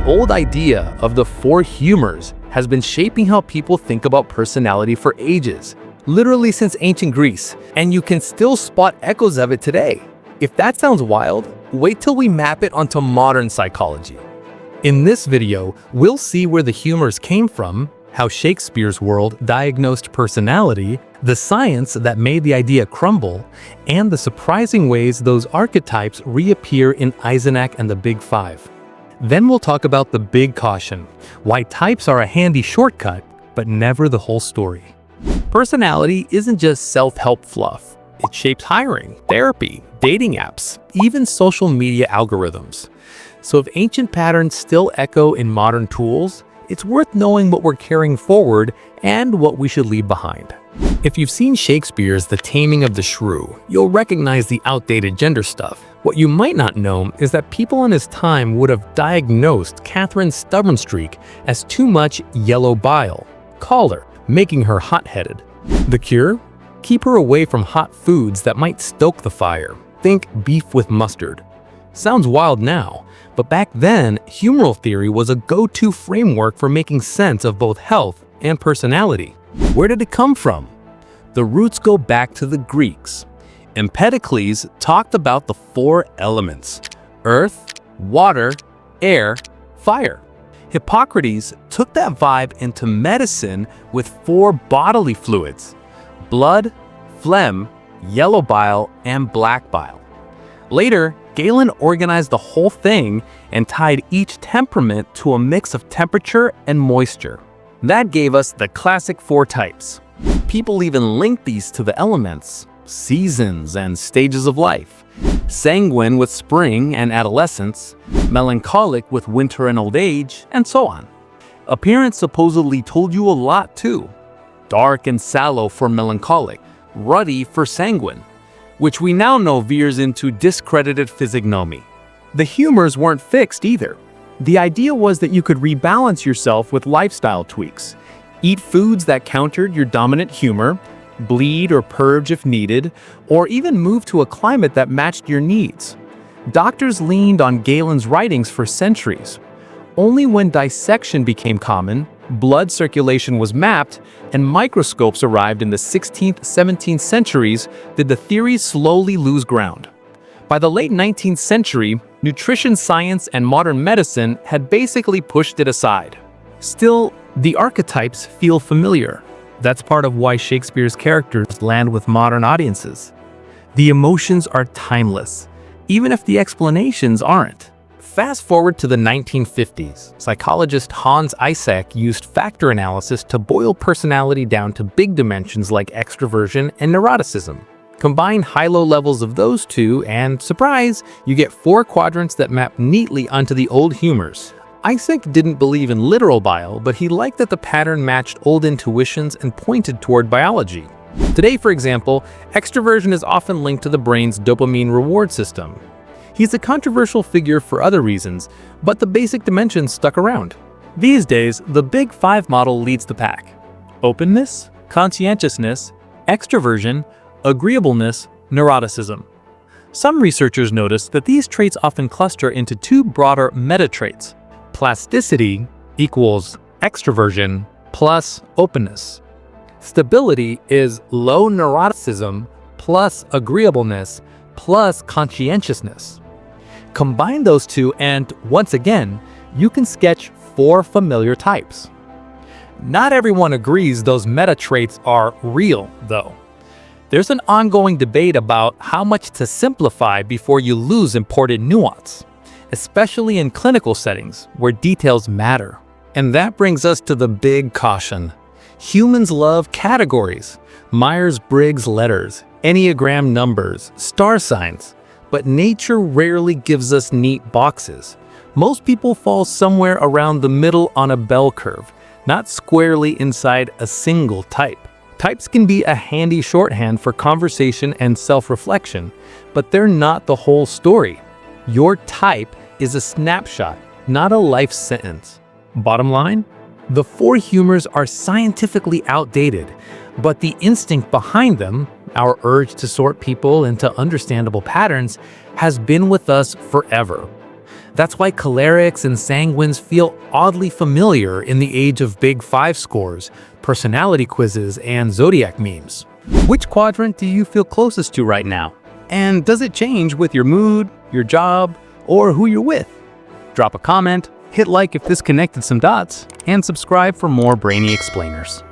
The old idea of the four humors has been shaping how people think about personality for ages, literally since ancient Greece, and you can still spot echoes of it today. If that sounds wild, wait till we map it onto modern psychology. In this video, we'll see where the humors came from, how Shakespeare's world diagnosed personality, the science that made the idea crumble, and the surprising ways those archetypes reappear in Eisenach and the Big Five. Then we'll talk about the big caution, why types are a handy shortcut, but never the whole story. Personality isn't just self-help fluff. It shapes hiring, therapy, dating apps, even social media algorithms. So if ancient patterns still echo in modern tools, it's worth knowing what we're carrying forward and what we should leave behind. If you've seen Shakespeare's The Taming of the Shrew, you'll recognize the outdated gender stuff. What you might not know is that people in his time would have diagnosed Catherine's stubborn streak as too much yellow bile, choler, making her hot-headed. The cure? Keep her away from hot foods that might stoke the fire. Think beef with mustard. Sounds wild now, but back then, humoral theory was a go-to framework for making sense of both health and personality. Where did it come from? The roots go back to the Greeks. Empedocles talked about the four elements: earth, water, air, fire. Hippocrates took that vibe into medicine with four bodily fluids: blood, phlegm, yellow bile, and black bile. Later, Galen organized the whole thing and tied each temperament to a mix of temperature and moisture. That gave us the classic four types. People even linked these to the elements, seasons, and stages of life. Sanguine with spring and adolescence, melancholic with winter and old age, and so on. Appearance supposedly told you a lot too. Dark and sallow for melancholic, ruddy for sanguine, which we now know veers into discredited physiognomy. The humors weren't fixed either. The idea was that you could rebalance yourself with lifestyle tweaks. Eat foods that countered your dominant humor, bleed or purge if needed, or even move to a climate that matched your needs. Doctors leaned on Galen's writings for centuries. Only when dissection became common, blood circulation was mapped, and microscopes arrived in the 16th, 17th centuries did the theories slowly lose ground. By the late 19th century, nutrition science and modern medicine had basically pushed it aside. Still, the archetypes feel familiar. That's part of why Shakespeare's characters land with modern audiences. The emotions are timeless, even if the explanations aren't. Fast forward to the 1950s, psychologist Hans Eyck used factor analysis to boil personality down to big dimensions like extroversion and neuroticism. Combine high-low levels of those two and, surprise, you get four quadrants that map neatly onto the old humors. Eyck didn't believe in literal bile, but he liked that the pattern matched old intuitions and pointed toward biology. Today, for example, extroversion is often linked to the brain's dopamine reward system. He's a controversial figure for other reasons, but the basic dimensions stuck around. These days, the Big Five model leads the pack: openness, conscientiousness, extroversion, agreeableness, neuroticism. Some researchers noticed that these traits often cluster into two broader meta-traits: plasticity equals extroversion plus openness. Stability is low neuroticism plus agreeableness plus conscientiousness. Combine those two and, once again, you can sketch four familiar types. Not everyone agrees those meta traits are real, though. There's an ongoing debate about how much to simplify before you lose important nuance, especially in clinical settings where details matter. And that brings us to the big caution. Humans love categories, Myers-Briggs letters, Enneagram numbers, star signs, but nature rarely gives us neat boxes. Most people fall somewhere around the middle on a bell curve, not squarely inside a single type. Types can be a handy shorthand for conversation and self-reflection, but they're not the whole story. Your type is a snapshot, not a life sentence. Bottom line, the four humors are scientifically outdated, but the instinct behind them, our urge to sort people into understandable patterns, has been with us forever. That's why cholerics and sanguines feel oddly familiar in the age of Big Five scores, personality quizzes, and zodiac memes. Which quadrant do you feel closest to right now? And does it change with your mood, your job, or who you're with? Drop a comment, hit like if this connected some dots, and subscribe for more brainy explainers.